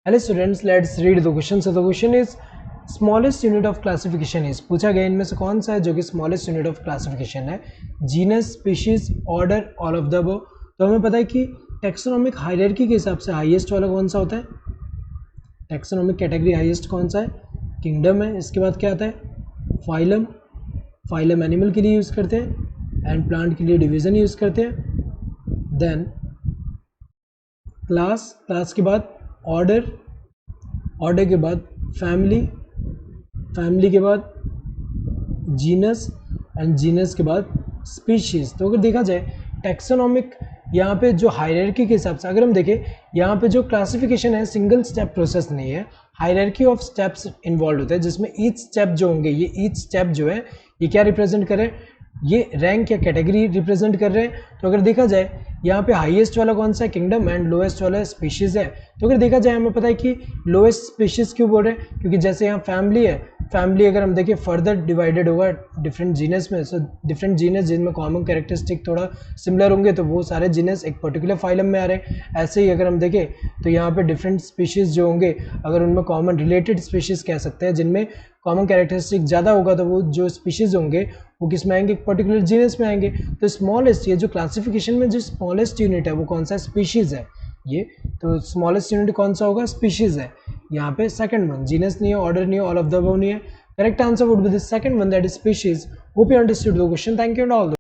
Hello students, let's read the question. So the question is smallest unit of classification is, पूछा गया इनमें से कौन सा है जो कि smallest unit of classification है, genus, species, order, all of the above. तो हमें पता है कि टेक्सोनोमिक हायरार्की के हिसाब से हाईएस्ट वाला कौन सा होता है, टेक्सोनोमिक कैटेगरी हाईएस्ट कौन सा है, किंगडम है। इसके बाद क्या आता है, फाइलम, फाइलम एनिमल के लिए यूज़ करते हैं, एंड प्लांट के लिए डिवीज़न यूज़ करते हैं। देन क्लास, क्लास के बाद ऑर्डर, ऑर्डर के बाद फैमिली, फैमिली के बाद जीनस, एंड जीनस के बाद स्पीशीज़। तो अगर देखा जाए टेक्सोनोमिक यहाँ पे जो हायरार्की के हिसाब से अगर हम देखें, यहाँ पे जो क्लासिफिकेशन है सिंगल स्टेप प्रोसेस नहीं है, हायरार्की ऑफ स्टेप्स इन्वॉल्व होते हैं, जिसमें ईच स्टेप जो होंगे, ये ईच स्टेप जो है ये क्या रिप्रेजेंट करे, ये रैंक या कैटेगरी रिप्रेजेंट कर रहे हैं। तो अगर देखा जाए यहाँ पे हाईएस्ट वाला कौन सा है, किंगडम, एंड लोएस्ट वाला स्पीशीज़ है। तो अगर देखा जाए हमें पता है कि लोएस्ट स्पीशीज़ क्यों बोल रहे हैं, क्योंकि जैसे यहाँ फैमिली है, फैमिली अगर हम देखें फर्दर डिवाइडेड होगा डिफरेंट जीनस में, सो डिफरेंट जीनस जिनमें कॉमन कैरेक्टरिस्टिक थोड़ा सिमिलर होंगे तो वो सारे जीनस एक पर्टिकुलर फाइलम में आ रहे हैं। ऐसे ही अगर हम देखें तो यहाँ पे डिफरेंट स्पीशीज़ जो होंगे अगर उनमें कॉमन रिलेटेड स्पीशीज़ कह सकते हैं, जिनमें कॉमन कैरेक्टरिस्टिक ज़्यादा होगा तो वो जो स्पीशीज़ होंगे वो किस में आएंगे, एक पर्टिकुलर जीनस में आएंगे। तो स्मॉलेस्ट, ये जो क्लासिफिकेशन में जो स्मॉलेस्ट यूनिट है वो कौन सा, स्पीशीज़ है ये। तो स्मॉलेस्ट यूनिट कौन सा होगा, स्पीशीज़ है। यहाँ पे सेकंड वन, जीनस नहीं है, ऑर्डर नहीं है, ऑल ऑफ द अबव नहीं है। Correct answer would be the second one, that is species. Hope you understood the question. Thank you and all